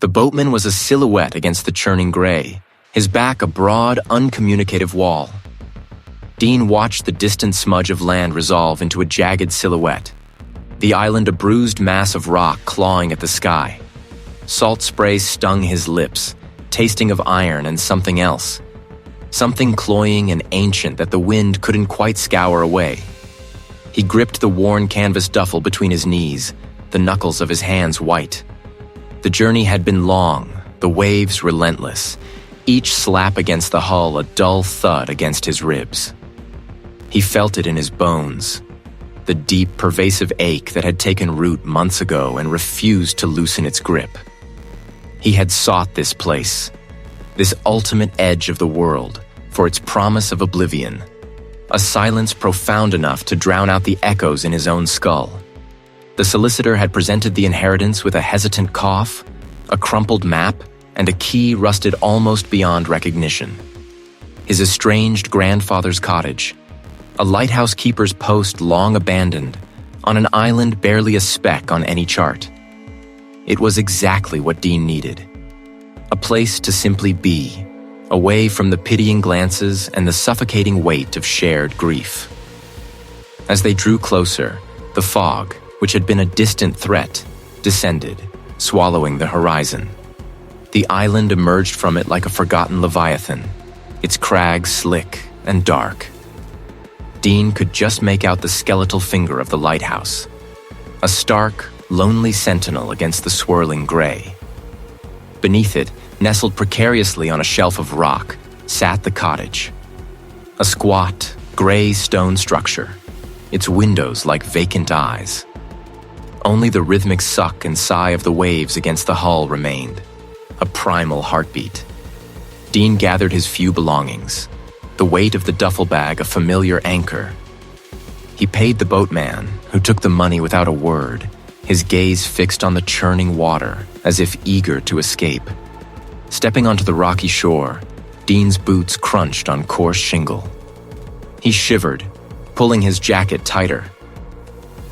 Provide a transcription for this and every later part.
The boatman was a silhouette against the churning gray, his back a broad, uncommunicative wall. Dean watched the distant smudge of land resolve into a jagged silhouette, the island a bruised mass of rock clawing at the sky. Salt spray stung his lips, tasting of iron and something else. Something cloying and ancient that the wind couldn't quite scour away. He gripped the worn canvas duffel between his knees, the knuckles of his hands white. The journey had been long, the waves relentless, each slap against the hull a dull thud against his ribs. He felt it in his bones, the deep, pervasive ache that had taken root months ago and refused to loosen its grip. He had sought this place, this ultimate edge of the world, for its promise of oblivion, a silence profound enough to drown out the echoes in his own skull. The solicitor had presented the inheritance with a hesitant cough, a crumpled map, and a key rusted almost beyond recognition. His estranged grandfather's cottage, a lighthouse keeper's post long abandoned, on an island barely a speck on any chart. It was exactly what Dean needed. A place to simply be, away from the pitying glances and the suffocating weight of shared grief. As they drew closer, the fog, which had been a distant threat, descended, swallowing the horizon. The island emerged from it like a forgotten leviathan, its crags slick and dark. Dean could just make out the skeletal finger of the lighthouse, a stark, lonely sentinel against the swirling gray. Beneath it, nestled precariously on a shelf of rock, sat the cottage. A squat, gray stone structure, its windows like vacant eyes. Only the rhythmic suck and sigh of the waves against the hull remained, a primal heartbeat. Dean gathered his few belongings, the weight of the duffel bag a familiar anchor. He paid the boatman, who took the money without a word, his gaze fixed on the churning water, as if eager to escape. Stepping onto the rocky shore, Dean's boots crunched on coarse shingle. He shivered, pulling his jacket tighter.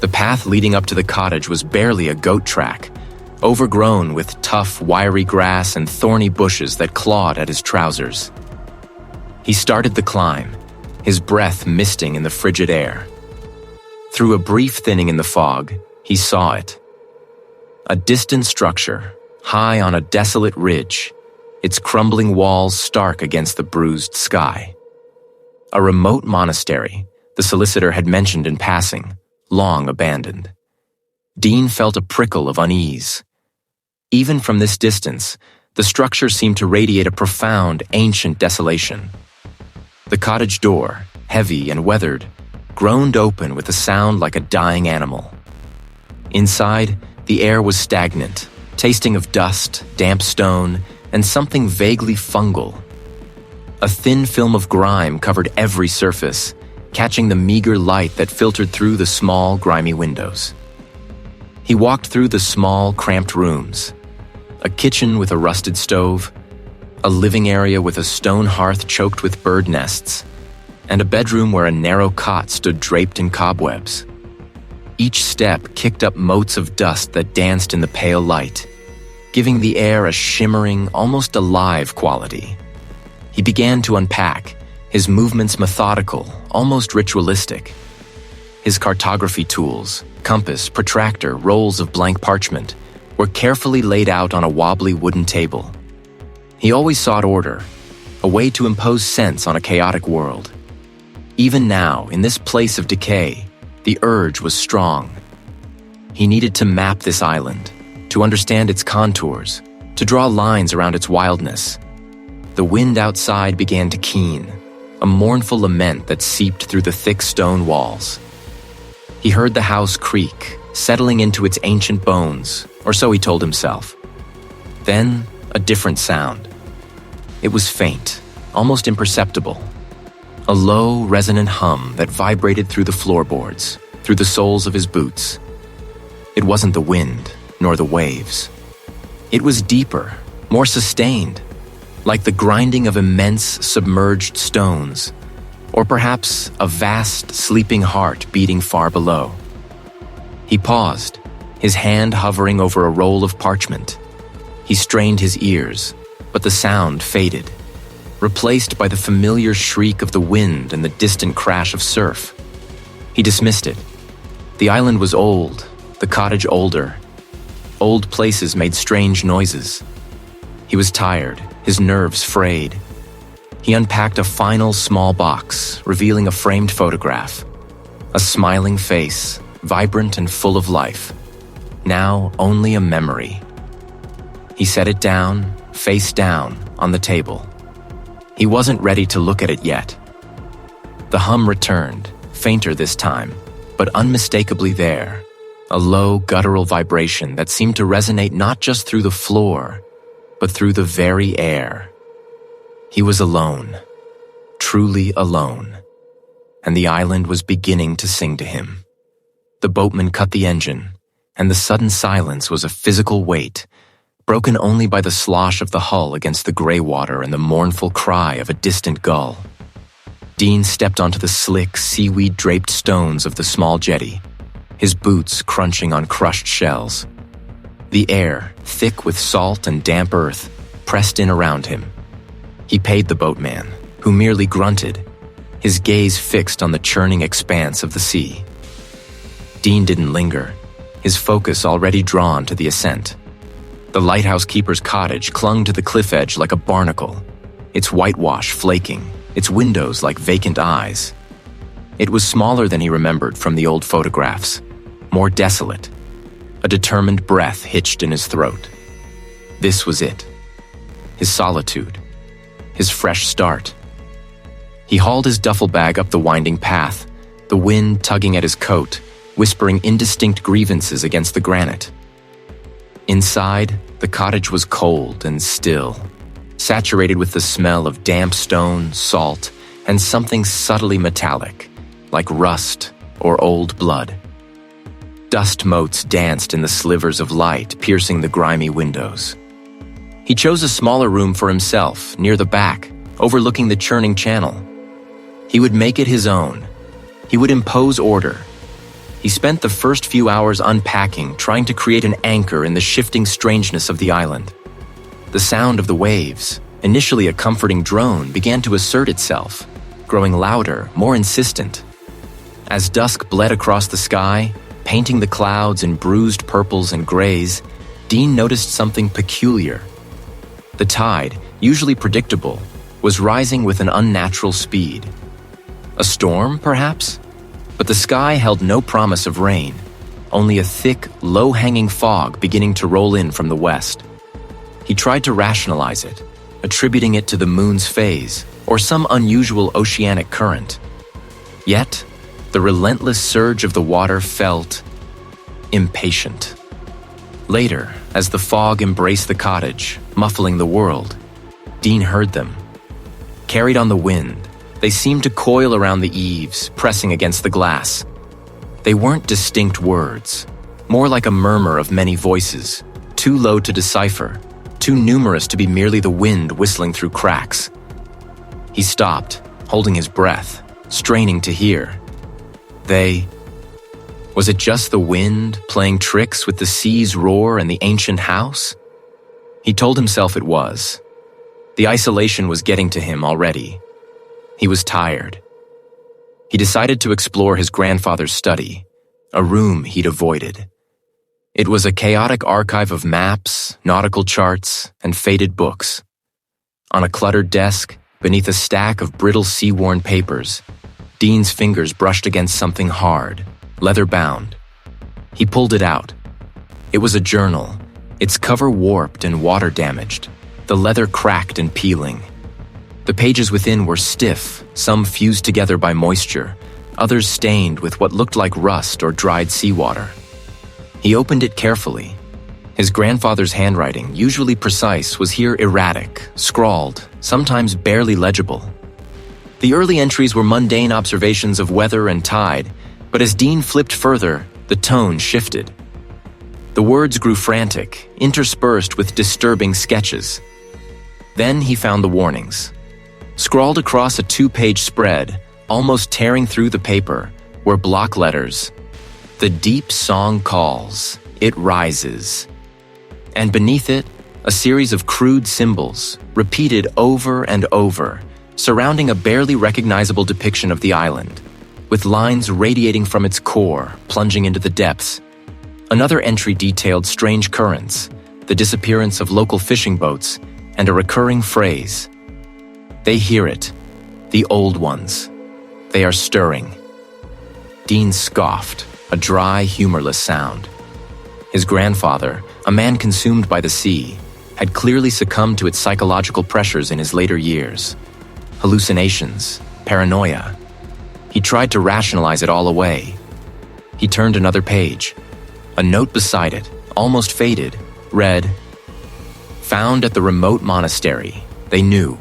The path leading up to the cottage was barely a goat track, overgrown with tough, wiry grass and thorny bushes that clawed at his trousers. He started the climb, his breath misting in the frigid air. Through a brief thinning in the fog, he saw it. A distant structure, high on a desolate ridge, its crumbling walls stark against the bruised sky. A remote monastery, the solicitor had mentioned in passing, long abandoned. Dean felt a prickle of unease. Even from this distance, the structure seemed to radiate a profound, ancient desolation. The cottage door, heavy and weathered, groaned open with a sound like a dying animal. Inside, the air was stagnant, tasting of dust, damp stone, and something vaguely fungal. A thin film of grime covered every surface, catching the meager light that filtered through the small, grimy windows. He walked through the small, cramped rooms, a kitchen with a rusted stove, a living area with a stone hearth choked with bird nests, and a bedroom where a narrow cot stood draped in cobwebs. Each step kicked up motes of dust that danced in the pale light, giving the air a shimmering, almost alive quality. He began to unpack, his movements methodical, almost ritualistic. His cartography tools, compass, protractor, rolls of blank parchment, were carefully laid out on a wobbly wooden table. He always sought order, a way to impose sense on a chaotic world. Even now, in this place of decay, the urge was strong. He needed to map this island, to understand its contours, to draw lines around its wildness. The wind outside began to keen, a mournful lament that seeped through the thick stone walls. He heard the house creak, settling into its ancient bones, or so he told himself. Then, a different sound. It was faint, almost imperceptible. A low, resonant hum that vibrated through the floorboards, through the soles of his boots. It wasn't the wind, nor the waves. It was deeper, more sustained, like the grinding of immense, submerged stones, or perhaps a vast, sleeping heart beating far below. He paused, his hand hovering over a roll of parchment. He strained his ears, but the sound faded, replaced by the familiar shriek of the wind and the distant crash of surf. He dismissed it. The island was old, the cottage older. Old places made strange noises. He was tired, his nerves frayed. He unpacked a final small box, revealing a framed photograph. A smiling face, vibrant and full of life. Now only a memory. He set it down, face down, on the table. He wasn't ready to look at it yet. The hum returned, fainter this time, but unmistakably there. A low, guttural vibration that seemed to resonate not just through the floor, but through the very air. He was alone, truly alone, and the island was beginning to sing to him. The boatman cut the engine, and the sudden silence was a physical weight, broken only by the slosh of the hull against the gray water and the mournful cry of a distant gull. Dean stepped onto the slick, seaweed-draped stones of the small jetty, his boots crunching on crushed shells. The air, thick with salt and damp earth, pressed in around him. He paid the boatman, who merely grunted, his gaze fixed on the churning expanse of the sea. Dean didn't linger, his focus already drawn to the ascent. The lighthouse keeper's cottage clung to the cliff edge like a barnacle, its whitewash flaking, its windows like vacant eyes. It was smaller than he remembered from the old photographs, more desolate. A determined breath hitched in his throat. This was it. His solitude. His fresh start. He hauled his duffel bag up the winding path, the wind tugging at his coat, whispering indistinct grievances against the granite. Inside, the cottage was cold and still, saturated with the smell of damp stone, salt, and something subtly metallic, like rust or old blood. Dust motes danced in the slivers of light piercing the grimy windows. He chose a smaller room for himself, near the back, overlooking the churning channel. He would make it his own. He would impose order. He spent the first few hours unpacking, trying to create an anchor in the shifting strangeness of the island. The sound of the waves, initially a comforting drone, began to assert itself, growing louder, more insistent. As dusk bled across the sky, painting the clouds in bruised purples and grays, Dean noticed something peculiar. The tide, usually predictable, was rising with an unnatural speed. A storm, perhaps? But the sky held no promise of rain, only a thick, low-hanging fog beginning to roll in from the west. He tried to rationalize it, attributing it to the moon's phase or some unusual oceanic current. Yet, the relentless surge of the water felt impatient. Later, as the fog embraced the cottage, muffling the world, Dean heard them. Carried on the wind, they seemed to coil around the eaves, pressing against the glass. They weren't distinct words, more like a murmur of many voices, too low to decipher, too numerous to be merely the wind whistling through cracks. He stopped, holding his breath, straining to hear. Was it just the wind playing tricks with the sea's roar and the ancient house? He told himself it was. The isolation was getting to him already. He was tired. He decided to explore his grandfather's study, a room he'd avoided. It was a chaotic archive of maps, nautical charts, and faded books. On a cluttered desk, beneath a stack of brittle sea-worn papers, Dean's fingers brushed against something hard, leather-bound. He pulled it out. It was a journal, its cover warped and water-damaged, the leather cracked and peeling. The pages within were stiff, some fused together by moisture, others stained with what looked like rust or dried seawater. He opened it carefully. His grandfather's handwriting, usually precise, was here erratic, scrawled, sometimes barely legible. The early entries were mundane observations of weather and tide, but as Dean flipped further, the tone shifted. The words grew frantic, interspersed with disturbing sketches. Then he found the warnings. Scrawled across a 2-page spread, almost tearing through the paper, were block letters. "The deep song calls, it rises." And beneath it, A series of crude symbols, repeated over and over, surrounding a barely recognizable depiction of the island, with lines radiating from its core, plunging into the depths. Another entry detailed strange currents, the disappearance of local fishing boats, and a recurring phrase. They hear it, the old ones. They are stirring. Dean scoffed, a dry, humorless sound. His grandfather, a man consumed by the sea, had clearly succumbed to its psychological pressures in his later years. Hallucinations, paranoia. He tried to rationalize it all away. He turned another page. A note beside it, almost faded, read, "Found at the remote monastery. They knew.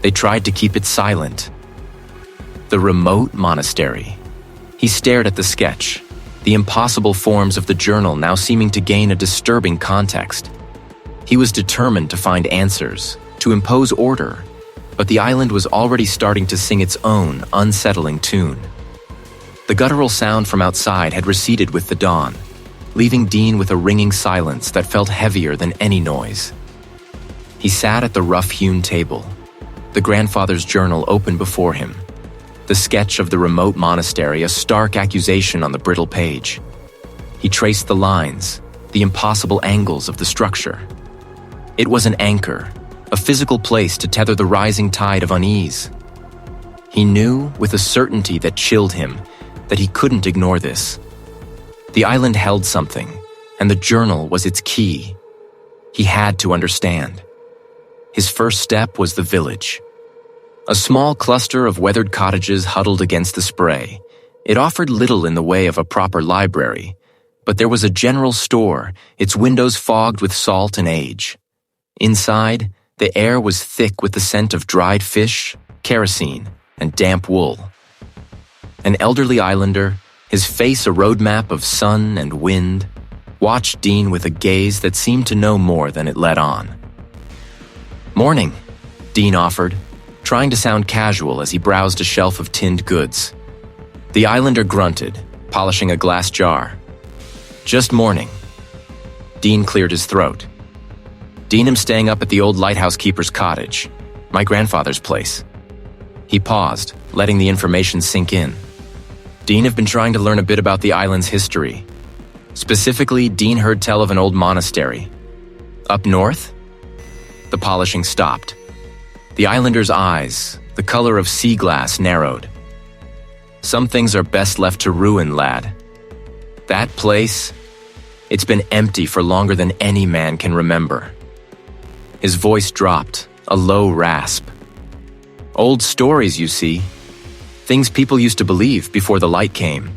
They tried to keep it silent." The remote monastery. He stared at the sketch, the impossible forms of the journal now seeming to gain a disturbing context. He was determined to find answers, to impose order, but the island was already starting to sing its own unsettling tune. The guttural sound from outside had receded with the dawn, leaving Dean with a ringing silence that felt heavier than any noise. He sat at the rough-hewn table, the grandfather's journal open before him, the sketch of the remote monastery a stark accusation on the brittle page. He traced the lines, the impossible angles of the structure. It was an anchor, a physical place to tether the rising tide of unease. He knew, with a certainty that chilled him, that he couldn't ignore this. The island held something, and the journal was its key. He had to understand. His first step was the village. A small cluster of weathered cottages huddled against the spray. It offered little in the way of a proper library, but there was a general store, its windows fogged with salt and age. Inside, the air was thick with the scent of dried fish, kerosene, and damp wool. An elderly islander, his face a roadmap of sun and wind, watched Dean with a gaze that seemed to know more than it let on. "Morning," Dean offered, trying to sound casual as he browsed a shelf of tinned goods. The islander grunted, polishing a glass jar. "Just morning." Dean cleared his throat. "Dean, am staying up at the old lighthouse keeper's cottage, my grandfather's place." He paused, letting the information sink in. Dean have been trying to learn a bit about the island's history. Specifically, Dean heard tell of an old monastery. Up north? The polishing stopped. The islander's eyes, the color of sea glass, narrowed. "Some things are best left to ruin, lad. That place, it's been empty for longer than any man can remember." His voice dropped, a low rasp. "Old stories, you see. Things people used to believe before the light came."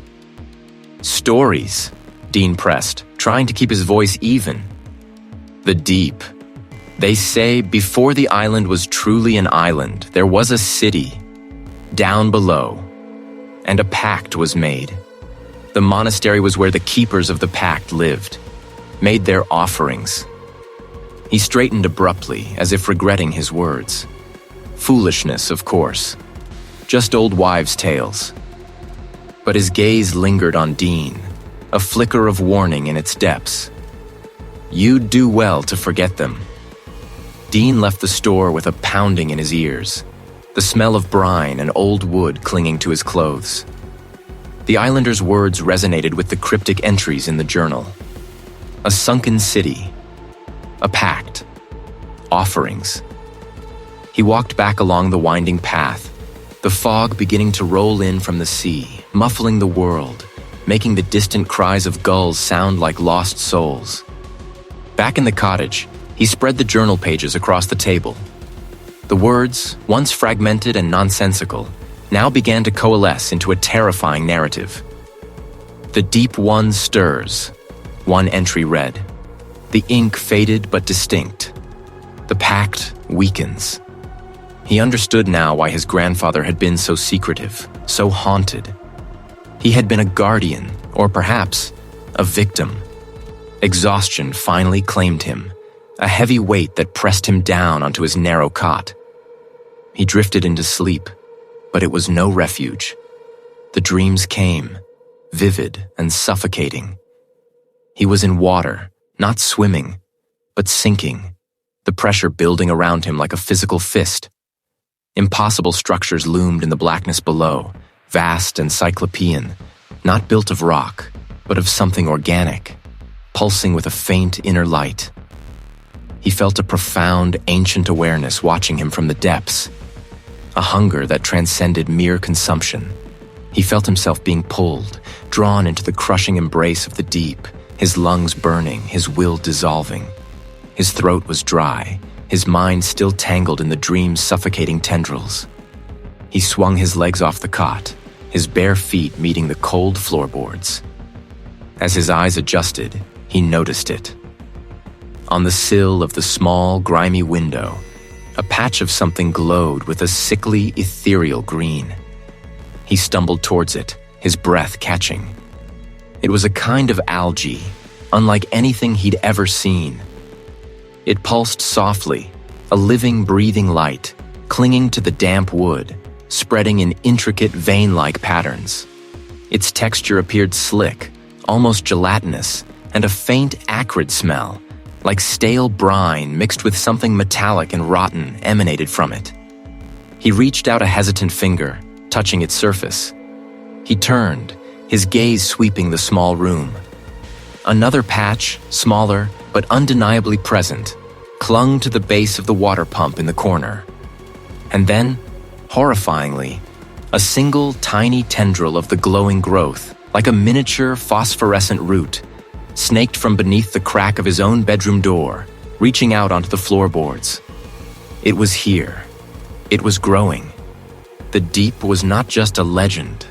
"Stories," Dean pressed, trying to keep his voice even. "The deep. They say before the island was truly an island, there was a city, down below, and a pact was made. The monastery was where the keepers of the pact lived, made their offerings." He straightened abruptly, as if regretting his words. Foolishness, of course. Just old wives' tales. But his gaze lingered on Dean, a flicker of warning in its depths. You'd do well to forget them. Dean left the store with a pounding in his ears, the smell of brine and old wood clinging to his clothes. The islander's words resonated with the cryptic entries in the journal. A sunken city. A pact. Offerings. He walked back along the winding path, the fog beginning to roll in from the sea, muffling the world, making the distant cries of gulls sound like lost souls. Back in the cottage, he spread the journal pages across the table. The words, once fragmented and nonsensical, now began to coalesce into a terrifying narrative. The deep one stirs, one entry read. The ink faded but distinct. The pact weakens. He understood now why his grandfather had been so secretive, so haunted. He had been a guardian, or perhaps a victim. Exhaustion finally claimed him, a heavy weight that pressed him down onto his narrow cot. He drifted into sleep, but it was no refuge. The dreams came, vivid and suffocating. He was in water, not swimming, but sinking, the pressure building around him like a physical fist. Impossible structures loomed in the blackness below, vast and cyclopean, not built of rock, but of something organic, pulsing with a faint inner light. He felt a profound, ancient awareness watching him from the depths, a hunger that transcended mere consumption. He felt himself being pulled, drawn into the crushing embrace of the deep, his lungs burning, his will dissolving. His throat was dry, his mind still tangled in the dream's suffocating tendrils. He swung his legs off the cot, his bare feet meeting the cold floorboards. As his eyes adjusted, he noticed it. On the sill of the small, grimy window, a patch of something glowed with a sickly, ethereal green. He stumbled towards it, his breath catching. It was a kind of algae, unlike anything he'd ever seen. It pulsed softly, a living, breathing light, clinging to the damp wood, spreading in intricate vein-like patterns. Its texture appeared slick, almost gelatinous, and a faint, acrid smell, like stale brine mixed with something metallic and rotten, emanated from it. He reached out a hesitant finger, touching its surface. He turned, his gaze sweeping the small room. Another patch, smaller but undeniably present, clung to the base of the water pump in the corner. And then, horrifyingly, a single tiny tendril of the glowing growth, like a miniature phosphorescent root, snaked from beneath the crack of his own bedroom door, reaching out onto the floorboards. It was here. It was growing. The deep was not just a legend,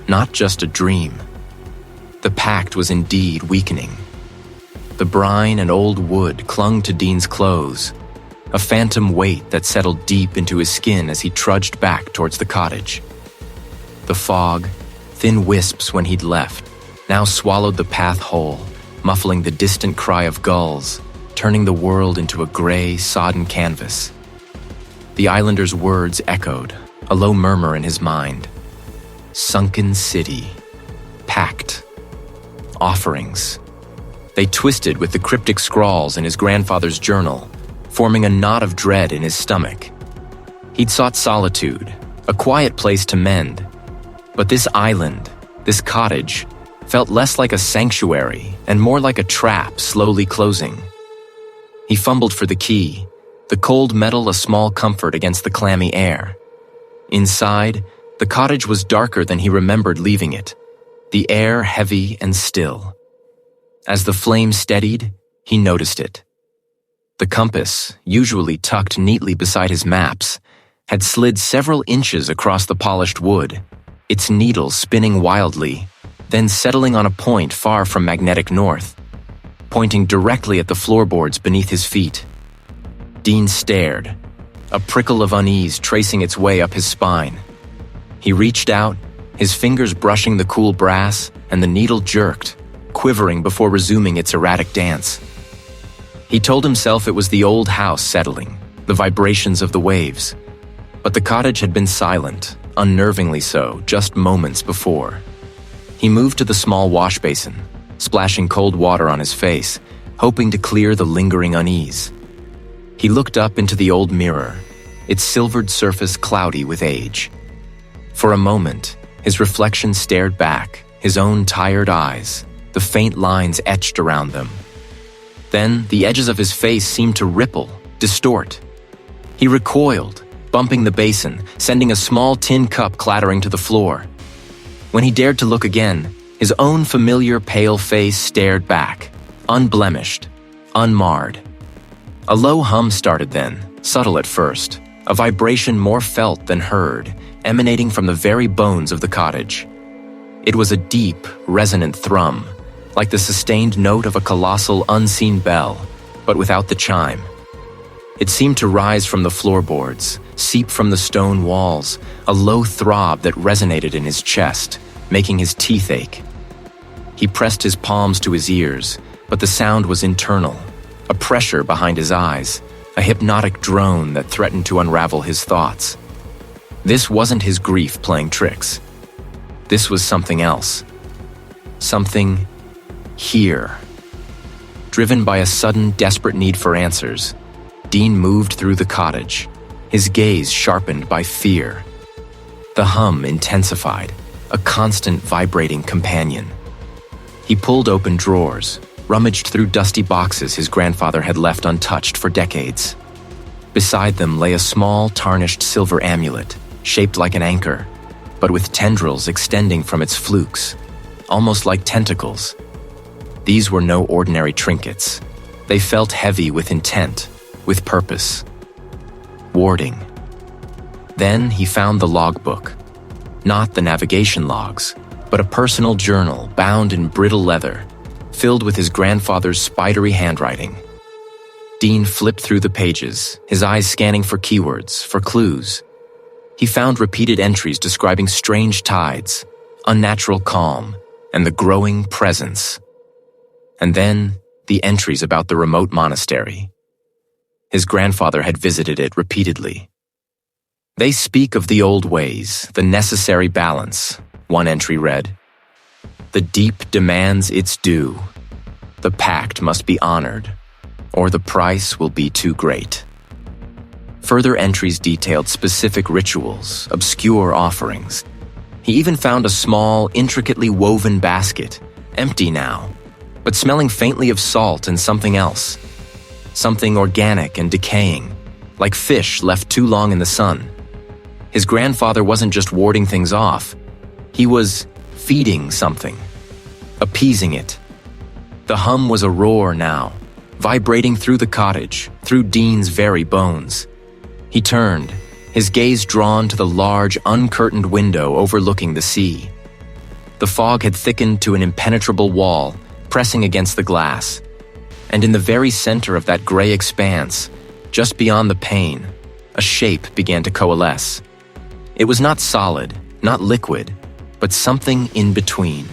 not just a dream. The pact was indeed weakening. The brine and old wood clung to Dean's clothes, a phantom weight that settled deep into his skin as he trudged back towards the cottage. The fog, thin wisps when he'd left, now swallowed the path whole, muffling the distant cry of gulls, turning the world into a gray, sodden canvas. The islander's words echoed, a low murmur in his mind. Sunken city. Pact. Offerings. They twisted with the cryptic scrawls in his grandfather's journal, forming a knot of dread in his stomach. He'd sought solitude, a quiet place to mend. But this island, this cottage, felt less like a sanctuary and more like a trap slowly closing. He fumbled for the key, the cold metal a small comfort against the clammy air. Inside, the cottage was darker than he remembered leaving it, the air heavy and still. As the flame steadied, he noticed it. The compass, usually tucked neatly beside his maps, had slid several inches across the polished wood, its needle spinning wildly, then settling on a point far from magnetic north, pointing directly at the floorboards beneath his feet. Dean stared, a prickle of unease tracing its way up his spine. He reached out, his fingers brushing the cool brass, and the needle jerked, quivering before resuming its erratic dance. He told himself it was the old house settling, the vibrations of the waves. But the cottage had been silent, unnervingly so, just moments before. He moved to the small wash basin, splashing cold water on his face, hoping to clear the lingering unease. He looked up into the old mirror, its silvered surface cloudy with age. For a moment, his reflection stared back, his own tired eyes, the faint lines etched around them. Then, the edges of his face seemed to ripple, distort. He recoiled, bumping the basin, sending a small tin cup clattering to the floor. When he dared to look again, his own familiar pale face stared back, unblemished, unmarred. A low hum started then, subtle at first, a vibration more felt than heard, emanating from the very bones of the cottage. It was a deep, resonant thrum, like the sustained note of a colossal, unseen bell, but without the chime. It seemed to rise from the floorboards, seep from the stone walls, a low throb that resonated in his chest, making his teeth ache. He pressed his palms to his ears, but the sound was internal, a pressure behind his eyes, a hypnotic drone that threatened to unravel his thoughts. This wasn't his grief playing tricks. This was something else. Something here. Driven by a sudden, desperate need for answers, Dean moved through the cottage, his gaze sharpened by fear. The hum intensified, a constant vibrating companion. He pulled open drawers, rummaged through dusty boxes his grandfather had left untouched for decades. Beside them lay a small, tarnished silver amulet, shaped like an anchor, but with tendrils extending from its flukes, almost like tentacles. These were no ordinary trinkets. They felt heavy with intent, with purpose. Warding. Then he found the logbook. Not the navigation logs, but a personal journal bound in brittle leather, filled with his grandfather's spidery handwriting. Dean flipped through the pages, his eyes scanning for keywords, for clues. He found repeated entries describing strange tides, unnatural calm, and the growing presence. And then, the entries about the remote monastery. His grandfather had visited it repeatedly. They speak of the old ways, the necessary balance, one entry read. The deep demands its due. The pact must be honored, or the price will be too great. Further entries detailed specific rituals, obscure offerings. He even found a small, intricately woven basket, empty now, but smelling faintly of salt and something else. Something organic and decaying, like fish left too long in the sun. His grandfather wasn't just warding things off. He was feeding something, appeasing it. The hum was a roar now, vibrating through the cottage, through Dean's very bones. He turned, his gaze drawn to the large, uncurtained window overlooking the sea. The fog had thickened to an impenetrable wall, pressing against the glass. And in the very center of that gray expanse, just beyond the pane, a shape began to coalesce. It was not solid, not liquid, but something in between.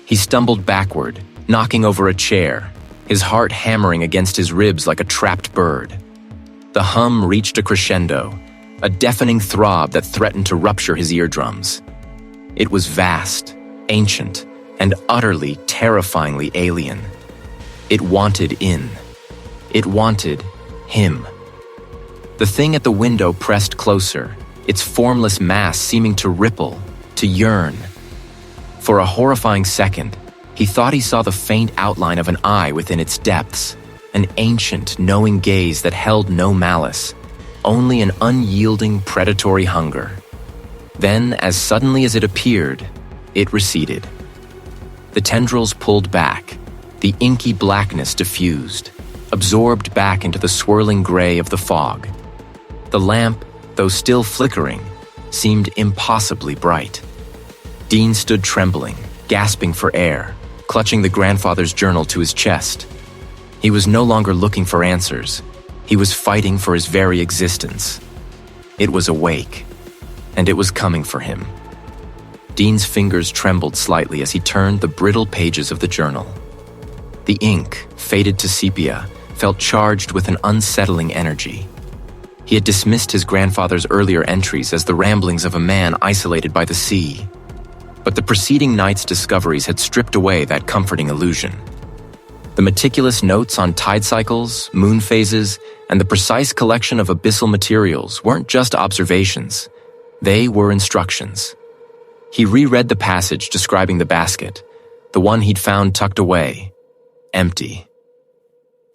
He stumbled backward, knocking over a chair, his heart hammering against his ribs like a trapped bird. The hum reached a crescendo, a deafening throb that threatened to rupture his eardrums. It was vast, ancient, and utterly, terrifyingly alien. It wanted in. It wanted him. The thing at the window pressed closer, its formless mass seeming to ripple, to yearn. For a horrifying second, he thought he saw the faint outline of an eye within its depths, an ancient, knowing gaze that held no malice, only an unyielding, predatory hunger. Then, as suddenly as it appeared, it receded. The tendrils pulled back, the inky blackness diffused, absorbed back into the swirling gray of the fog. The lamp, though still flickering, seemed impossibly bright. Dean stood trembling, gasping for air, clutching the grandfather's journal to his chest. He was no longer looking for answers. He was fighting for his very existence. It was awake, and it was coming for him. Dean's fingers trembled slightly as he turned the brittle pages of the journal. The ink, faded to sepia, felt charged with an unsettling energy. He had dismissed his grandfather's earlier entries as the ramblings of a man isolated by the sea. But the preceding night's discoveries had stripped away that comforting illusion. The meticulous notes on tide cycles, moon phases, and the precise collection of abyssal materials weren't just observations. They were instructions. He reread the passage describing the basket, the one he'd found tucked away, empty.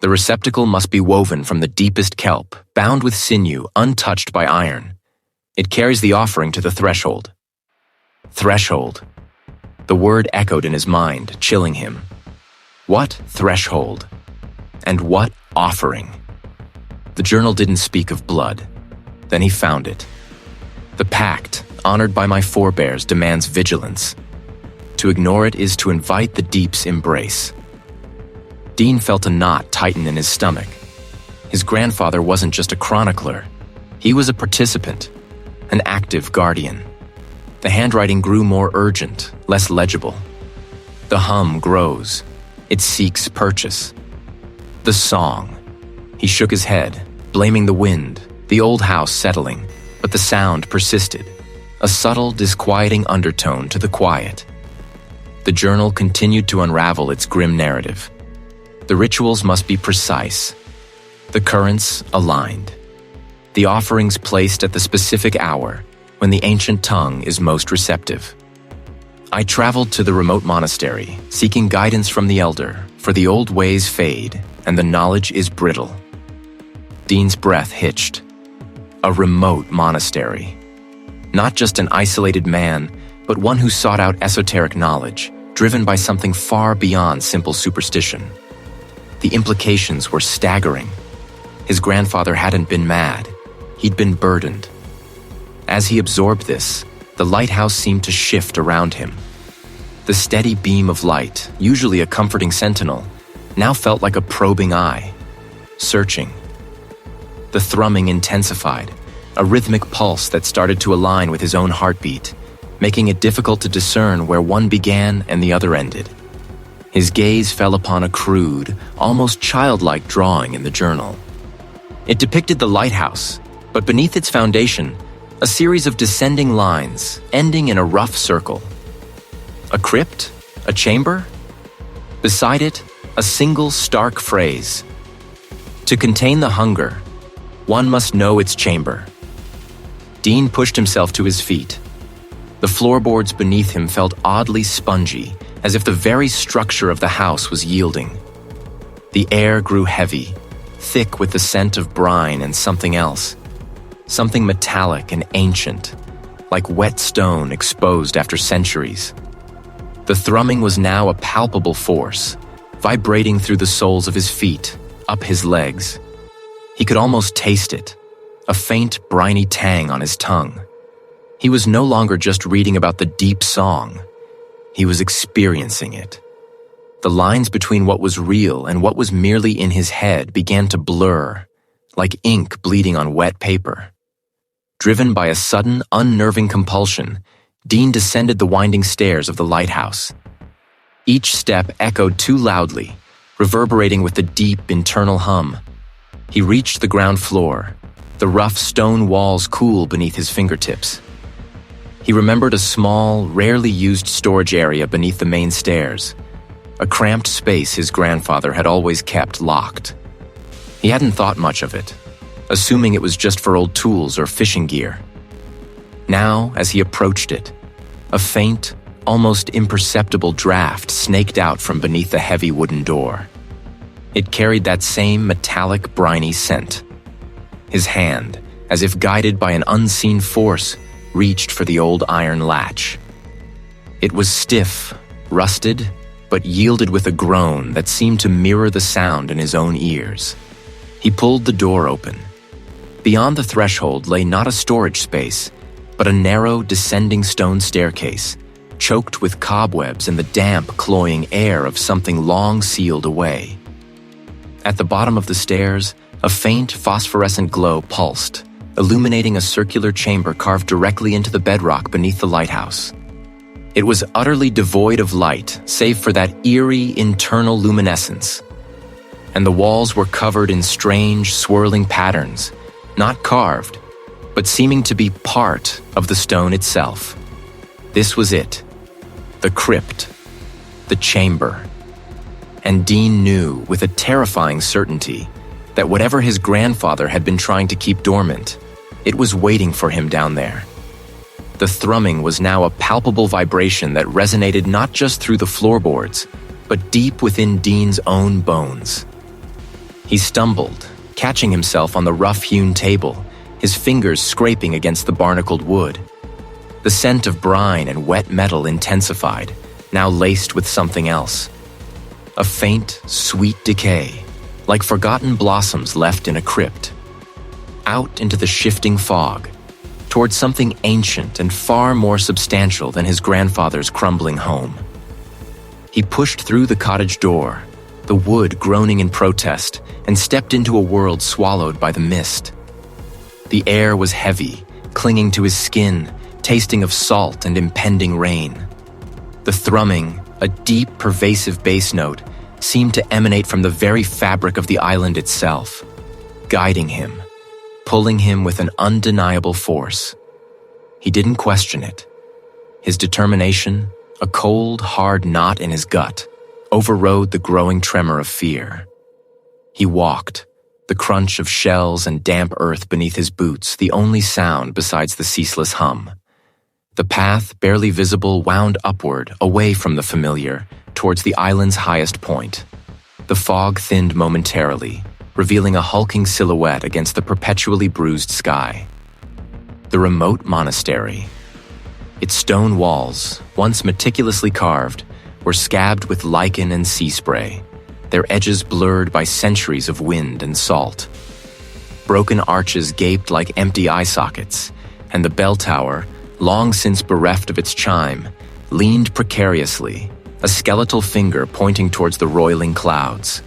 The receptacle must be woven from the deepest kelp, bound with sinew, untouched by iron. It carries the offering to the threshold. Threshold. The word echoed in his mind, chilling him. What threshold? And what offering? The journal didn't speak of blood. Then he found it. The pact, honored by my forebears, demands vigilance. To ignore it is to invite the deep's embrace. Dean felt a knot tighten in his stomach. His grandfather wasn't just a chronicler. He was a participant, an active guardian. The handwriting grew more urgent, less legible. The hum grows. It seeks purchase. The song. He shook his head, blaming the wind, the old house settling, but the sound persisted, a subtle, disquieting undertone to the quiet. The journal continued to unravel its grim narrative. The rituals must be precise. The currents aligned. The offerings placed at the specific hour when the ancient tongue is most receptive. I traveled to the remote monastery, seeking guidance from the elder, for the old ways fade and the knowledge is brittle. Dean's breath hitched. A remote monastery. Not just an isolated man, but one who sought out esoteric knowledge, driven by something far beyond simple superstition. The implications were staggering. His grandfather hadn't been mad. He'd been burdened. As he absorbed this, the lighthouse seemed to shift around him. The steady beam of light, usually a comforting sentinel, now felt like a probing eye, searching. The thrumming intensified, a rhythmic pulse that started to align with his own heartbeat, making it difficult to discern where one began and the other ended. His gaze fell upon a crude, almost childlike drawing in the journal. It depicted the lighthouse, but beneath its foundation, a series of descending lines ending in a rough circle. A crypt? A chamber? Beside it, a single stark phrase. To contain the hunger, one must know its chamber. Dean pushed himself to his feet. The floorboards beneath him felt oddly spongy, as if the very structure of the house was yielding. The air grew heavy, thick with the scent of brine and something else. Something metallic and ancient, like wet stone exposed after centuries. The thrumming was now a palpable force, vibrating through the soles of his feet, up his legs. He could almost taste it, a faint, briny tang on his tongue. He was no longer just reading about the deep song. He was experiencing it. The lines between what was real and what was merely in his head began to blur, like ink bleeding on wet paper. Driven by a sudden, unnerving compulsion, Dean descended the winding stairs of the lighthouse. Each step echoed too loudly, reverberating with the deep internal hum. He reached the ground floor, the rough stone walls cool beneath his fingertips. He remembered a small, rarely used storage area beneath the main stairs, a cramped space his grandfather had always kept locked. He hadn't thought much of it, assuming it was just for old tools or fishing gear. Now, as he approached it, a faint, almost imperceptible draft snaked out from beneath the heavy wooden door. It carried that same metallic, briny scent. His hand, as if guided by an unseen force, reached for the old iron latch. It was stiff, rusted, but yielded with a groan that seemed to mirror the sound in his own ears. He pulled the door open. Beyond the threshold lay not a storage space, but a narrow, descending stone staircase, choked with cobwebs and the damp, cloying air of something long sealed away. At the bottom of the stairs, a faint, phosphorescent glow pulsed, illuminating a circular chamber carved directly into the bedrock beneath the lighthouse. It was utterly devoid of light, save for that eerie internal luminescence. And the walls were covered in strange, swirling patterns, not carved, but seeming to be part of the stone itself. This was it, the crypt, the chamber. And Dean knew with a terrifying certainty that whatever his grandfather had been trying to keep dormant, it was waiting for him down there. The thrumming was now a palpable vibration that resonated not just through the floorboards, but deep within Dean's own bones. He stumbled, catching himself on the rough-hewn table, his fingers scraping against the barnacled wood. The scent of brine and wet metal intensified, now laced with something else. A faint, sweet decay, like forgotten blossoms left in a crypt. Out into the shifting fog, towards something ancient and far more substantial than his grandfather's crumbling home. He pushed through the cottage door, the wood groaning in protest, and stepped into a world swallowed by the mist. The air was heavy, clinging to his skin, tasting of salt and impending rain. The thrumming, a deep, pervasive bass note, seemed to emanate from the very fabric of the island itself, guiding him, pulling him with an undeniable force. He didn't question it. His determination, a cold, hard knot in his gut, overrode the growing tremor of fear. He walked, the crunch of shells and damp earth beneath his boots the only sound besides the ceaseless hum. The path, barely visible, wound upward, away from the familiar, towards the island's highest point. The fog thinned momentarily, revealing a hulking silhouette against the perpetually bruised sky. The remote monastery. Its stone walls, once meticulously carved, were scabbed with lichen and sea spray, their edges blurred by centuries of wind and salt. Broken arches gaped like empty eye sockets, and the bell tower, long since bereft of its chime, leaned precariously, a skeletal finger pointing towards the roiling clouds.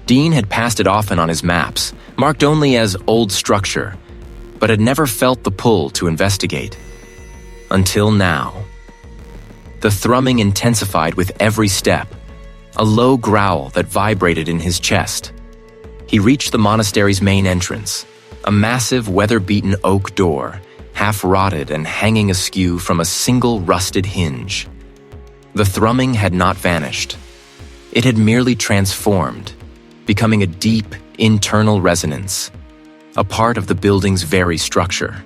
Dean had passed it often on his maps, marked only as old structure, but had never felt the pull to investigate. Until now. The thrumming intensified with every step, a low growl that vibrated in his chest. He reached the monastery's main entrance, a massive weather-beaten oak door, half-rotted and hanging askew from a single rusted hinge. The thrumming had not vanished. It had merely transformed, becoming a deep, internal resonance, a part of the building's very structure.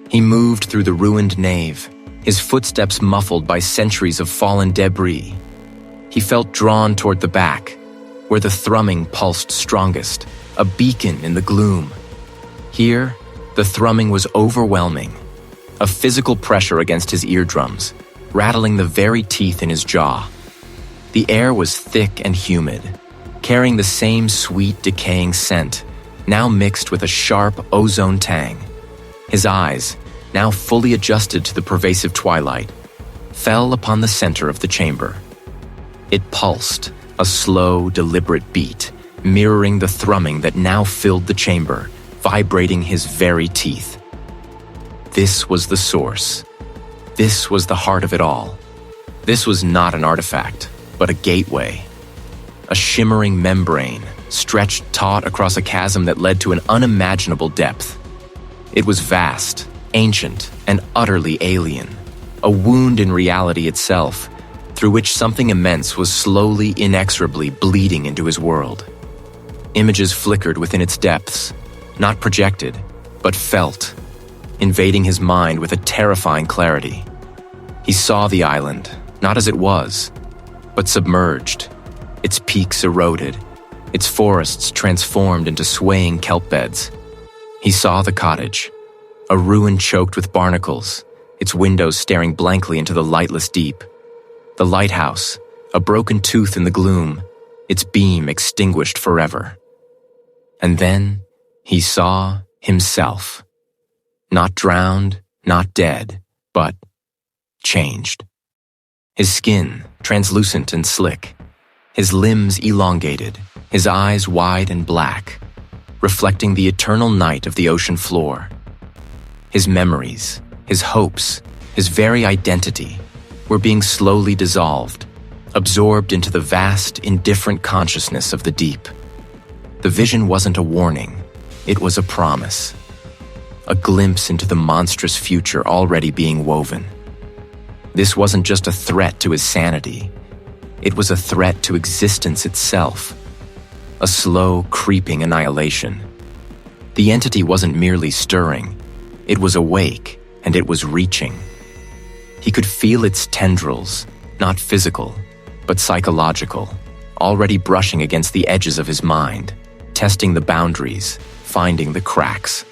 He moved through the ruined nave, his footsteps muffled by centuries of fallen debris. He felt drawn toward the back, where the thrumming pulsed strongest, a beacon in the gloom. Here, the thrumming was overwhelming, a physical pressure against his eardrums, rattling the very teeth in his jaw. The air was thick and humid, carrying the same sweet, decaying scent, now mixed with a sharp ozone tang. His eyes, now fully adjusted to the pervasive twilight, fell upon the center of the chamber. It pulsed, a slow, deliberate beat, mirroring the thrumming that now filled the chamber, vibrating his very teeth. This was the source. This was the heart of it all. This was not an artifact, but a gateway. A shimmering membrane, stretched taut across a chasm that led to an unimaginable depth. It was vast, ancient, and utterly alien, a wound in reality itself, through which something immense was slowly, inexorably bleeding into his world. Images flickered within its depths, not projected, but felt, invading his mind with a terrifying clarity. He saw the island, not as it was, but submerged, its peaks eroded, its forests transformed into swaying kelp beds. He saw the cottage, a ruin choked with barnacles, its windows staring blankly into the lightless deep. The lighthouse, a broken tooth in the gloom, its beam extinguished forever. And then he saw himself. Not drowned, not dead, but changed. His skin, translucent and slick, his limbs elongated, his eyes wide and black, reflecting the eternal night of the ocean floor. His memories, his hopes, his very identity were being slowly dissolved, absorbed into the vast, indifferent consciousness of the deep. The vision wasn't a warning, it was a promise. A glimpse into the monstrous future already being woven. This wasn't just a threat to his sanity, it was a threat to existence itself. A slow, creeping annihilation. The entity wasn't merely stirring, it was awake, and it was reaching. He could feel its tendrils, not physical, but psychological, already brushing against the edges of his mind, testing the boundaries, finding the cracks.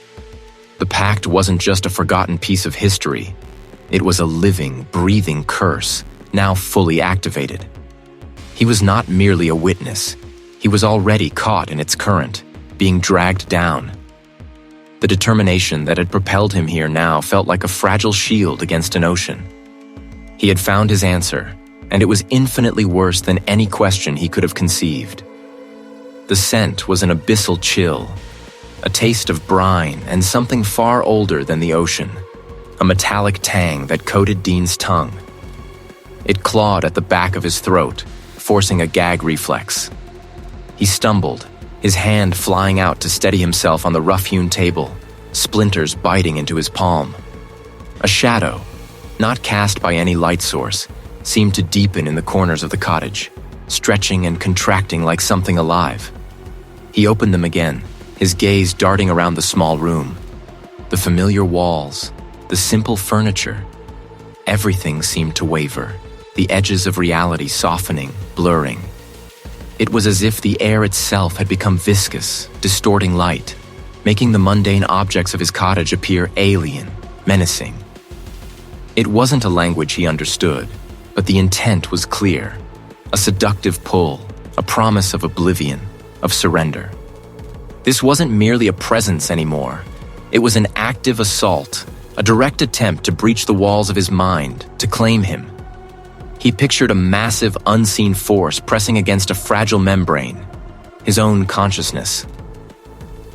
The pact wasn't just a forgotten piece of history. It was a living, breathing curse, now fully activated. He was not merely a witness. He was already caught in its current, being dragged down. The determination that had propelled him here now felt like a fragile shield against an ocean. He had found his answer, and it was infinitely worse than any question he could have conceived. The scent was an abyssal chill, a taste of brine and something far older than the ocean, a metallic tang that coated Dean's tongue. It clawed at the back of his throat, forcing a gag reflex. He stumbled, his hand flying out to steady himself on the rough-hewn table, splinters biting into his palm. A shadow, not cast by any light source, seemed to deepen in the corners of the cottage, stretching and contracting like something alive. He opened them again, his gaze darting around the small room. The familiar walls, the simple furniture. Everything seemed to waver, the edges of reality softening, blurring. It was as if the air itself had become viscous, distorting light, making the mundane objects of his cottage appear alien, menacing. It wasn't a language he understood, but the intent was clear. A seductive pull, a promise of oblivion, of surrender. This wasn't merely a presence anymore. It was an active assault, a direct attempt to breach the walls of his mind, to claim him. He pictured a massive, unseen force pressing against a fragile membrane, his own consciousness.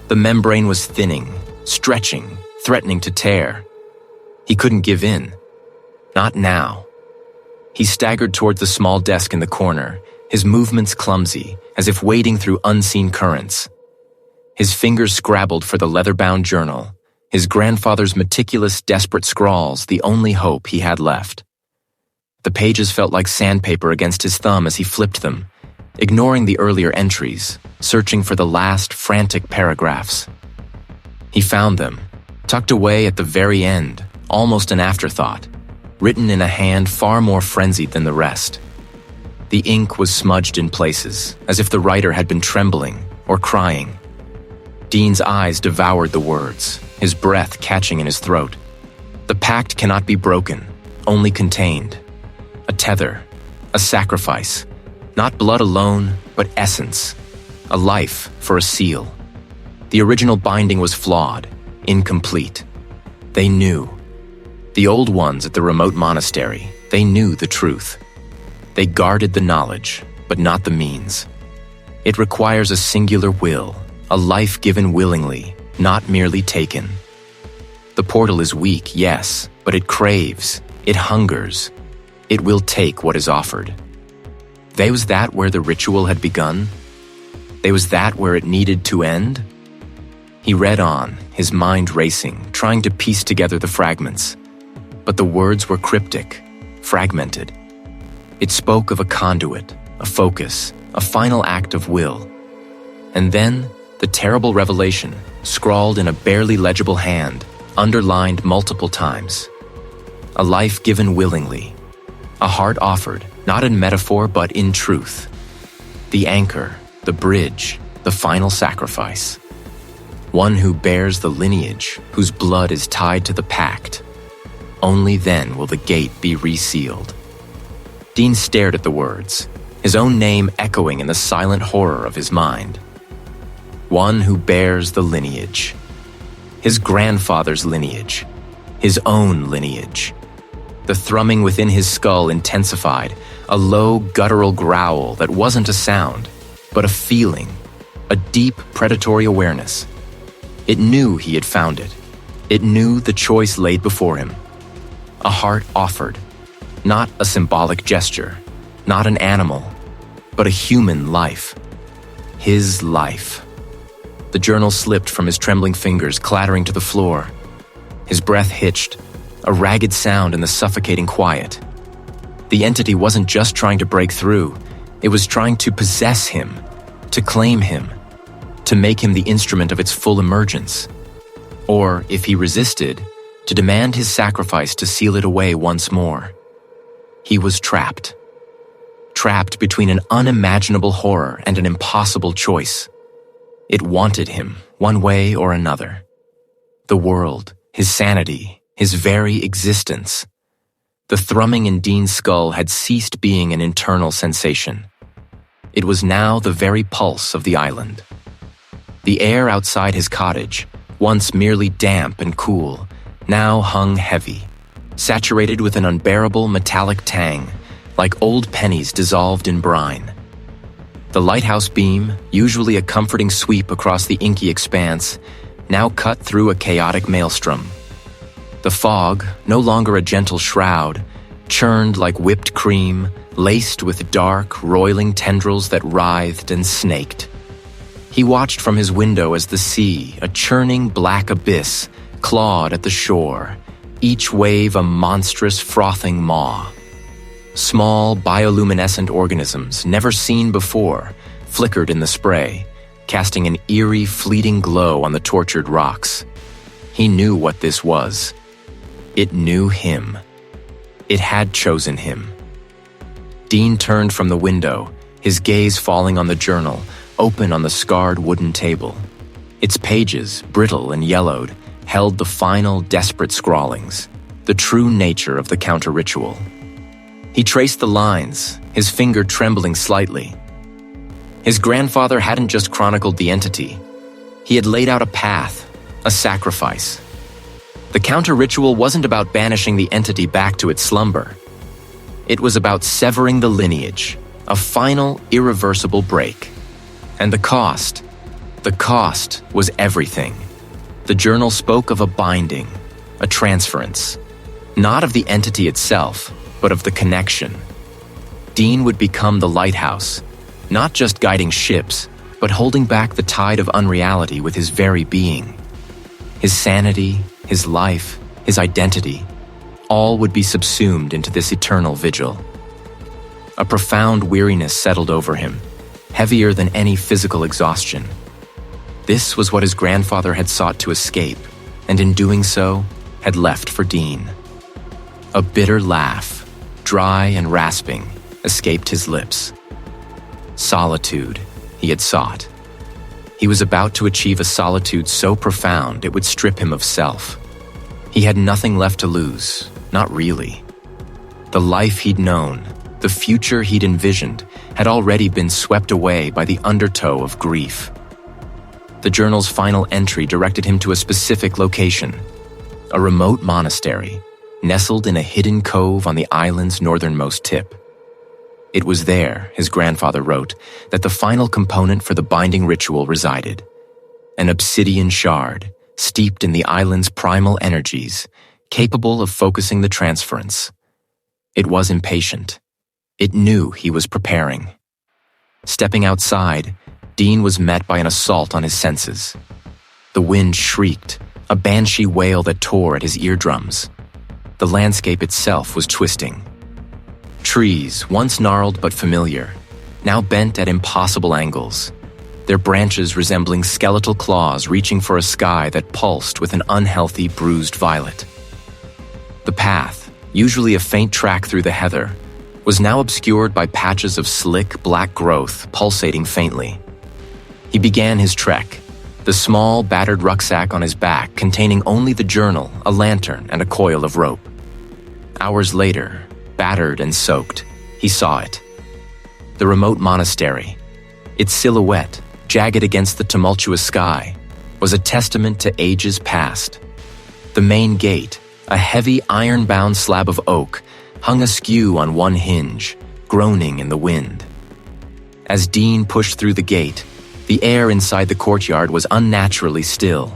The membrane was thinning, stretching, threatening to tear. He couldn't give in. Not now. He staggered toward the small desk in the corner, his movements clumsy, as if wading through unseen currents. His fingers scrabbled for the leather-bound journal, his grandfather's meticulous, desperate scrawls the only hope he had left. The pages felt like sandpaper against his thumb as he flipped them, ignoring the earlier entries, searching for the last frantic paragraphs. He found them, tucked away at the very end, almost an afterthought, written in a hand far more frenzied than the rest. The ink was smudged in places, as if the writer had been trembling or crying. Dean's eyes devoured the words, his breath catching in his throat. The pact cannot be broken, only contained. A tether, a sacrifice, not blood alone, but essence. A life for a seal. The original binding was flawed, incomplete. They knew. The old ones at the remote monastery, they knew the truth. They guarded the knowledge, but not the means. It requires a singular will, a life given willingly, not merely taken. The portal is weak, yes, but it craves, it hungers. It will take what is offered. Was that where the ritual had begun? Was that where it needed to end? He read on, his mind racing, trying to piece together the fragments. But the words were cryptic, fragmented. It spoke of a conduit, a focus, a final act of will. And then, the terrible revelation, scrawled in a barely legible hand, underlined multiple times. A life given willingly. A heart offered, not in metaphor but in truth. The anchor, the bridge, the final sacrifice. One who bears the lineage, whose blood is tied to the pact. Only then will the gate be resealed. Dean stared at the words, his own name echoing in the silent horror of his mind. One who bears the lineage. His grandfather's lineage. His own lineage. The thrumming within his skull intensified, a low, guttural growl that wasn't a sound, but a feeling, a deep, predatory awareness. It knew he had found it. It knew the choice laid before him. A heart offered, not a symbolic gesture, not an animal, but a human life. His life. The journal slipped from his trembling fingers, clattering to the floor. His breath hitched, a ragged sound in the suffocating quiet. The entity wasn't just trying to break through, it was trying to possess him, to claim him, to make him the instrument of its full emergence. Or, if he resisted, to demand his sacrifice to seal it away once more. He was trapped. Trapped between an unimaginable horror and an impossible choice. It wanted him, one way or another. The world, his sanity, his very existence. The thrumming in Dean's skull had ceased being an internal sensation. It was now the very pulse of the island. The air outside his cottage, once merely damp and cool, now hung heavy, saturated with an unbearable metallic tang, like old pennies dissolved in brine. The lighthouse beam, usually a comforting sweep across the inky expanse, now cut through a chaotic maelstrom. The fog, no longer a gentle shroud, churned like whipped cream, laced with dark, roiling tendrils that writhed and snaked. He watched from his window as the sea, a churning black abyss, clawed at the shore, each wave a monstrous frothing maw. Small, bioluminescent organisms, never seen before, flickered in the spray, casting an eerie, fleeting glow on the tortured rocks. He knew what this was. It knew him. It had chosen him. Dean turned from the window, his gaze falling on the journal, open on the scarred wooden table. Its pages, brittle and yellowed, held the final, desperate scrawlings, the true nature of the counter-ritual. He traced the lines, his finger trembling slightly. His grandfather hadn't just chronicled the entity. He had laid out a path, a sacrifice. The counter-ritual wasn't about banishing the entity back to its slumber. It was about severing the lineage, a final, irreversible break. And the cost was everything. The journal spoke of a binding, a transference, not of the entity itself, but of the connection. Dean would become the lighthouse, not just guiding ships, but holding back the tide of unreality with his very being. His sanity, his life, his identity, all would be subsumed into this eternal vigil. A profound weariness settled over him, heavier than any physical exhaustion. This was what his grandfather had sought to escape, and in doing so, had left for Dean. A bitter laugh, dry and rasping, escaped his lips. Solitude, he had sought. He was about to achieve a solitude so profound it would strip him of self. He had nothing left to lose, not really. The life he'd known, the future he'd envisioned, had already been swept away by the undertow of grief. The journal's final entry directed him to a specific location, a remote monastery, nestled in a hidden cove on the island's northernmost tip. It was there, his grandfather wrote, that the final component for the binding ritual resided. An obsidian shard, steeped in the island's primal energies, capable of focusing the transference. It was impatient. It knew he was preparing. Stepping outside, Dean was met by an assault on his senses. The wind shrieked, a banshee wail that tore at his eardrums. The landscape itself was twisting. Trees, once gnarled but familiar, now bent at impossible angles, their branches resembling skeletal claws reaching for a sky that pulsed with an unhealthy, bruised violet. The path, usually a faint track through the heather, was now obscured by patches of slick, black growth pulsating faintly. He began his trek, the small, battered rucksack on his back containing only the journal, a lantern, and a coil of rope. Hours later, battered and soaked, he saw it. The remote monastery, its silhouette, jagged against the tumultuous sky, was a testament to ages past. The main gate, a heavy iron-bound slab of oak, hung askew on one hinge, groaning in the wind. As Dean pushed through the gate, the air inside the courtyard was unnaturally still,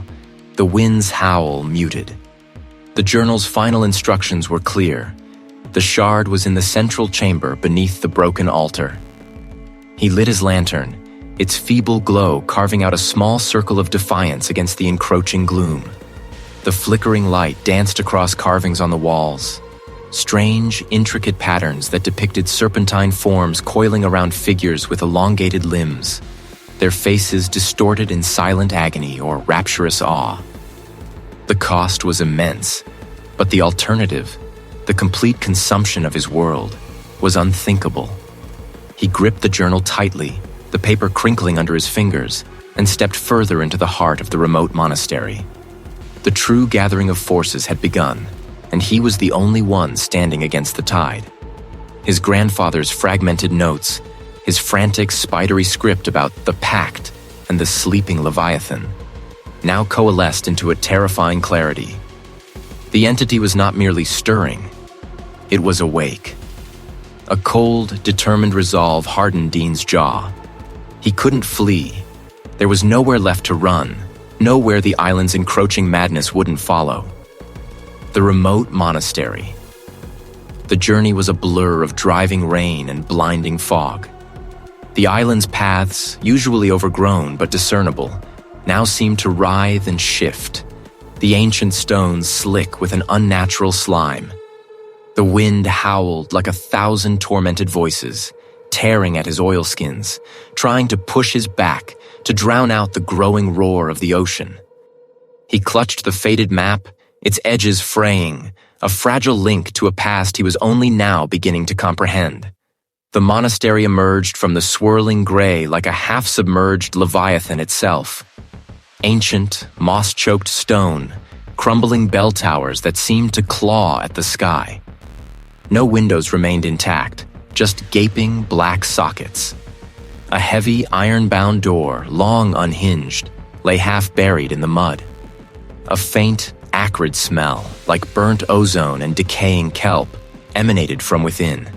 the wind's howl muted. The journal's final instructions were clear. The shard was in the central chamber beneath the broken altar. He lit his lantern, its feeble glow carving out a small circle of defiance against the encroaching gloom. The flickering light danced across carvings on the walls, strange, intricate patterns that depicted serpentine forms coiling around figures with elongated limbs, their faces distorted in silent agony or rapturous awe. The cost was immense, but the alternative, the complete consumption of his world, was unthinkable. He gripped the journal tightly, the paper crinkling under his fingers, and stepped further into the heart of the remote monastery. The true gathering of forces had begun, and he was the only one standing against the tide. His grandfather's fragmented notes, his frantic, spidery script about the pact and the sleeping Leviathan, now coalesced into a terrifying clarity. The entity was not merely stirring, it was awake. A cold, determined resolve hardened Dean's jaw. He couldn't flee. There was nowhere left to run, nowhere the island's encroaching madness wouldn't follow. The remote monastery. The journey was a blur of driving rain and blinding fog. The island's paths, usually overgrown but discernible, now seemed to writhe and shift, the ancient stones slick with an unnatural slime. The wind howled like 1,000 tormented voices, tearing at his oilskins, trying to push his back, to drown out the growing roar of the ocean. He clutched the faded map, its edges fraying, a fragile link to a past he was only now beginning to comprehend. The monastery emerged from the swirling gray like a half-submerged leviathan itself. Ancient, moss-choked stone, crumbling bell towers that seemed to claw at the sky. No windows remained intact, just gaping black sockets. A heavy, iron-bound door, long unhinged, lay half buried in the mud. A faint, acrid smell, like burnt ozone and decaying kelp, emanated from within.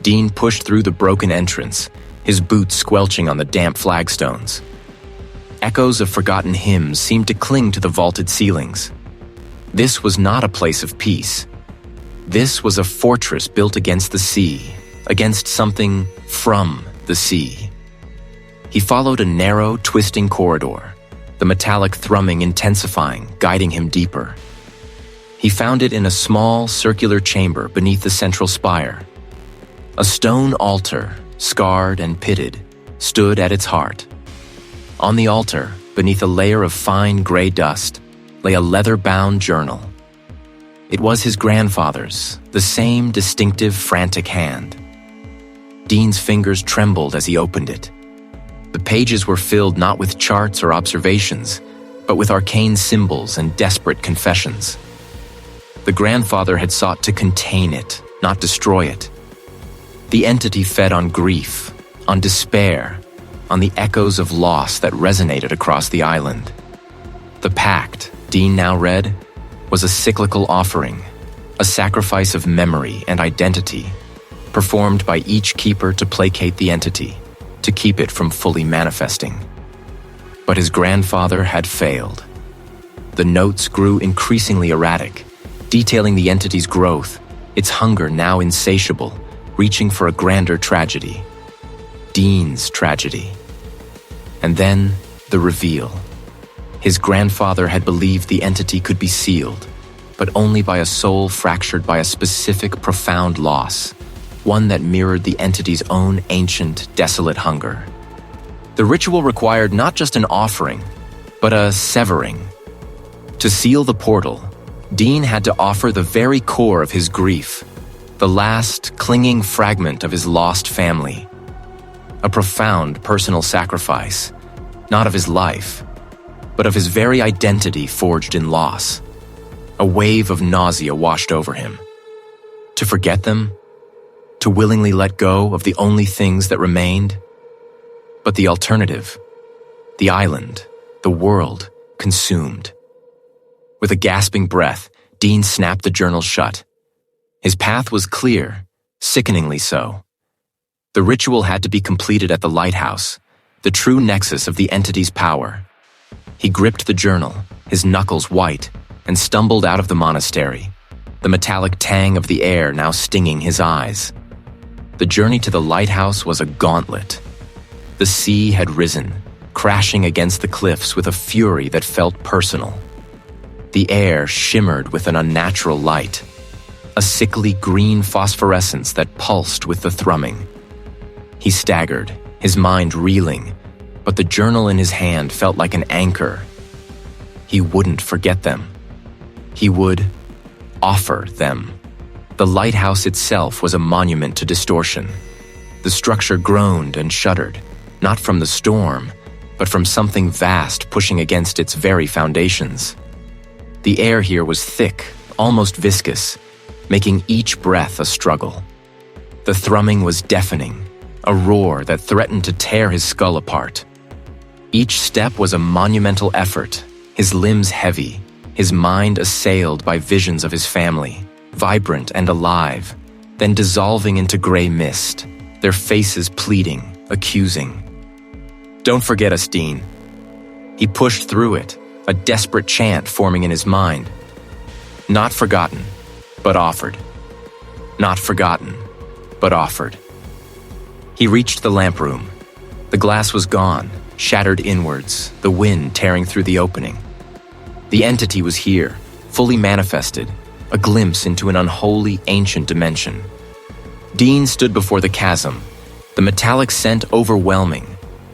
Dean pushed through the broken entrance, his boots squelching on the damp flagstones. Echoes of forgotten hymns seemed to cling to the vaulted ceilings. This was not a place of peace. This was a fortress built against the sea, against something from the sea. He followed a narrow, twisting corridor, the metallic thrumming intensifying, guiding him deeper. He found it in a small, circular chamber beneath the central spire. A stone altar, scarred and pitted, stood at its heart. On the altar, beneath a layer of fine gray dust, lay a leather-bound journal. It was his grandfather's, the same distinctive, frantic hand. Dean's fingers trembled as he opened it. The pages were filled not with charts or observations, but with arcane symbols and desperate confessions. The grandfather had sought to contain it, not destroy it. The entity fed on grief, on despair, on the echoes of loss that resonated across the island. The pact, Dean now read, was a cyclical offering, a sacrifice of memory and identity, performed by each keeper to placate the entity, to keep it from fully manifesting. But his grandfather had failed. The notes grew increasingly erratic, detailing the entity's growth, its hunger now insatiable, reaching for a grander tragedy. Dean's tragedy. And then, the reveal. His grandfather had believed the entity could be sealed, but only by a soul fractured by a specific profound loss, one that mirrored the entity's own ancient, desolate hunger. The ritual required not just an offering, but a severing. To seal the portal, Dean had to offer the very core of his grief, the last, clinging fragment of his lost family. A profound personal sacrifice, not of his life, but of his very identity forged in loss. A wave of nausea washed over him. To forget them? To willingly let go of the only things that remained? But the alternative, the island, the world, consumed. With a gasping breath, Dean snapped the journal shut. His path was clear, sickeningly so. The ritual had to be completed at the lighthouse, the true nexus of the entity's power. He gripped the journal, his knuckles white, and stumbled out of the monastery, the metallic tang of the air now stinging his eyes. The journey to the lighthouse was a gauntlet. The sea had risen, crashing against the cliffs with a fury that felt personal. The air shimmered with an unnatural light, a sickly green phosphorescence that pulsed with the thrumming. He staggered, his mind reeling, but the journal in his hand felt like an anchor. He wouldn't forget them. He would offer them. The lighthouse itself was a monument to distortion. The structure groaned and shuddered, not from the storm, but from something vast pushing against its very foundations. The air here was thick, almost viscous, making each breath a struggle. The thrumming was deafening, a roar that threatened to tear his skull apart. Each step was a monumental effort, his limbs heavy, his mind assailed by visions of his family, vibrant and alive, then dissolving into gray mist, their faces pleading, accusing. "Don't forget us, Dean." He pushed through it, a desperate chant forming in his mind. Not forgotten, but offered. Not forgotten, but offered. He reached the lamp room. The glass was gone, shattered inwards, the wind tearing through the opening. The entity was here, fully manifested, a glimpse into an unholy, ancient dimension. Dean stood before the chasm, the metallic scent overwhelming,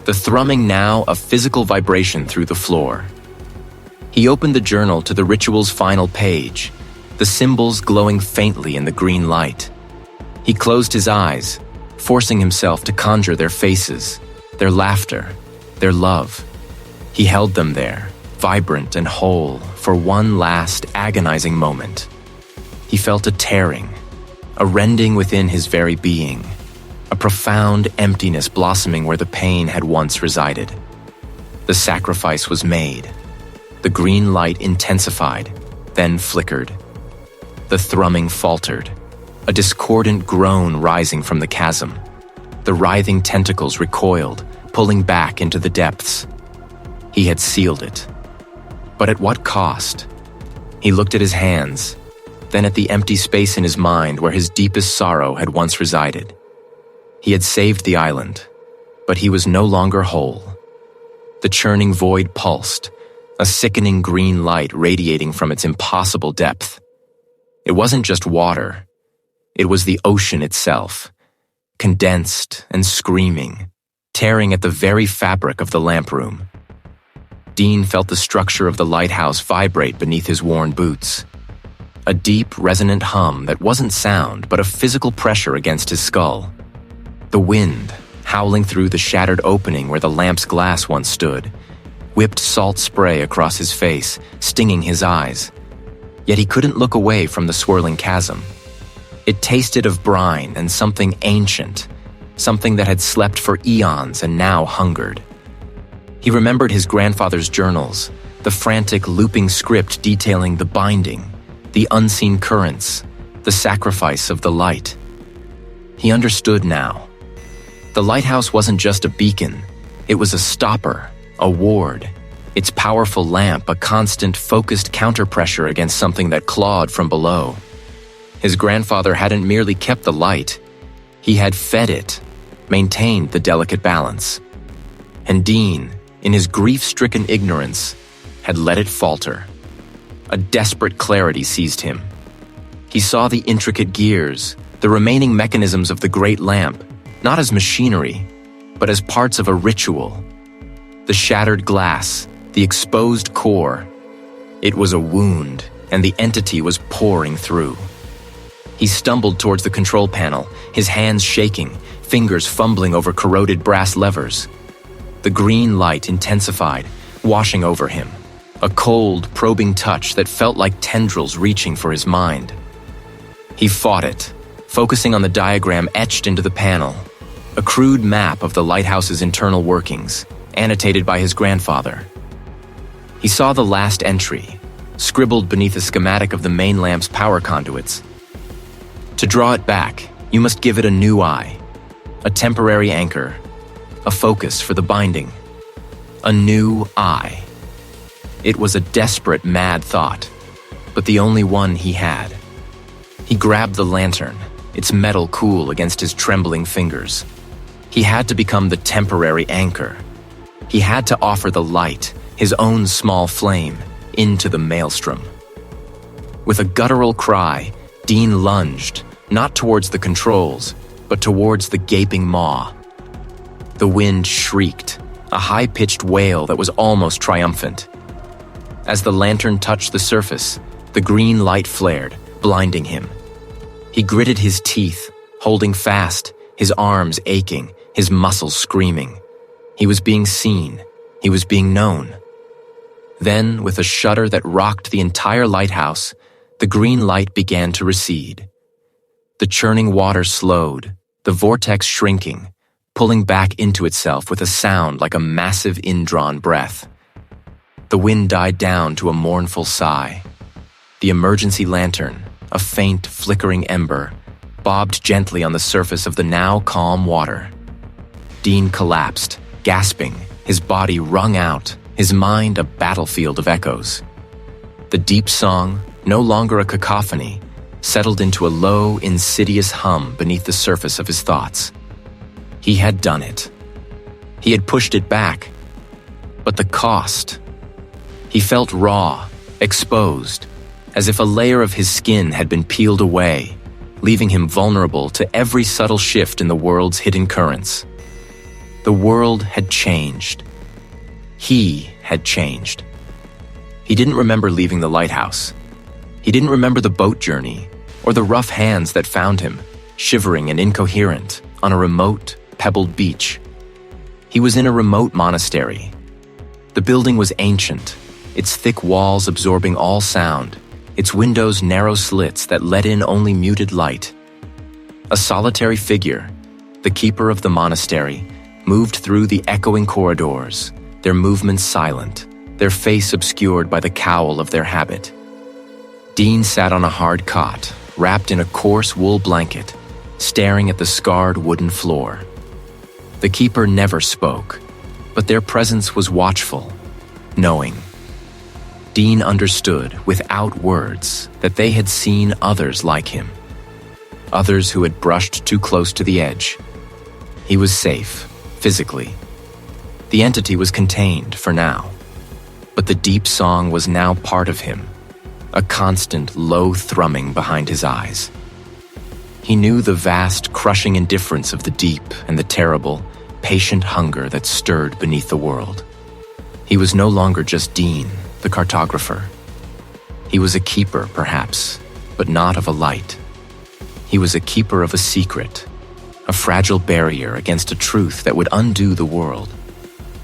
the thrumming now a physical vibration through the floor. He opened the journal to the ritual's final page, the symbols glowing faintly in the green light. He closed his eyes, forcing himself to conjure their faces, their laughter, their love. He held them there, vibrant and whole, for one last agonizing moment. He felt a tearing, a rending within his very being, a profound emptiness blossoming where the pain had once resided. The sacrifice was made. The green light intensified, then flickered. The thrumming faltered, a discordant groan rising from the chasm. The writhing tentacles recoiled, pulling back into the depths. He had sealed it. But at what cost? He looked at his hands, then at the empty space in his mind where his deepest sorrow had once resided. He had saved the island, but he was no longer whole. The churning void pulsed, a sickening green light radiating from its impossible depth. It wasn't just water. It was the ocean itself, condensed and screaming, tearing at the very fabric of the lamp room. Dean felt the structure of the lighthouse vibrate beneath his worn boots. A deep, resonant hum that wasn't sound but a physical pressure against his skull. The wind, howling through the shattered opening where the lamp's glass once stood, whipped salt spray across his face, stinging his eyes. Yet he couldn't look away from the swirling chasm. It tasted of brine and something ancient, something that had slept for eons and now hungered. He remembered his grandfather's journals, the frantic, looping script detailing the binding, the unseen currents, the sacrifice of the light. He understood now. The lighthouse wasn't just a beacon. It was a stopper, a ward, its powerful lamp a constant, focused counterpressure against something that clawed from below. His grandfather hadn't merely kept the light. He had fed it, maintained the delicate balance. And Dean, in his grief-stricken ignorance, had let it falter. A desperate clarity seized him. He saw the intricate gears, the remaining mechanisms of the great lamp, not as machinery, but as parts of a ritual. The shattered glass, the exposed core. It was a wound, and the entity was pouring through. He stumbled towards the control panel, his hands shaking, fingers fumbling over corroded brass levers. The green light intensified, washing over him, a cold, probing touch that felt like tendrils reaching for his mind. He fought it, focusing on the diagram etched into the panel, a crude map of the lighthouse's internal workings, annotated by his grandfather. He saw the last entry, scribbled beneath a schematic of the main lamp's power conduits. To draw it back, you must give it a new eye, a temporary anchor, a focus for the binding. A new eye. It was a desperate, mad thought, but the only one he had. He grabbed the lantern, its metal cool against his trembling fingers. He had to become the temporary anchor. He had to offer the light, his own small flame, into the maelstrom. With a guttural cry, Dean lunged, not towards the controls, but towards the gaping maw. The wind shrieked, a high-pitched wail that was almost triumphant. As the lantern touched the surface, the green light flared, blinding him. He gritted his teeth, holding fast, his arms aching, his muscles screaming. He was being seen. He was being known. Then, with a shudder that rocked the entire lighthouse, the green light began to recede. The churning water slowed, the vortex shrinking, pulling back into itself with a sound like a massive indrawn breath. The wind died down to a mournful sigh. The emergency lantern, a faint, flickering ember, bobbed gently on the surface of the now calm water. Dean collapsed, gasping, his body wrung out, his mind a battlefield of echoes. The deep song, no longer a cacophony, settled into a low, insidious hum beneath the surface of his thoughts. He had done it. He had pushed it back. But the cost. He felt raw, exposed, as if a layer of his skin had been peeled away, leaving him vulnerable to every subtle shift in the world's hidden currents. The world had changed. He had changed. He didn't remember leaving the lighthouse. He didn't remember the boat journey or the rough hands that found him, shivering and incoherent, on a remote, pebbled beach. He was in a remote monastery. The building was ancient, its thick walls absorbing all sound, its windows narrow slits that let in only muted light. A solitary figure, the keeper of the monastery, moved through the echoing corridors, their movements silent, their face obscured by the cowl of their habit. Dean sat on a hard cot, wrapped in a coarse wool blanket, staring at the scarred wooden floor. The keeper never spoke, but their presence was watchful, knowing. Dean understood, without words, that they had seen others like him. Others who had brushed too close to the edge. He was safe, physically. The entity was contained for now. But the deep song was now part of him, a constant, low thrumming behind his eyes. He knew the vast, crushing indifference of the deep and the terrible, patient hunger that stirred beneath the world. He was no longer just Dean, the cartographer. He was a keeper, perhaps, but not of a light. He was a keeper of a secret, a fragile barrier against a truth that would undo the world.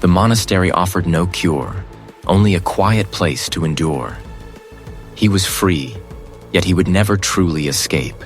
The monastery offered no cure, only a quiet place to endure. He was free, yet he would never truly escape.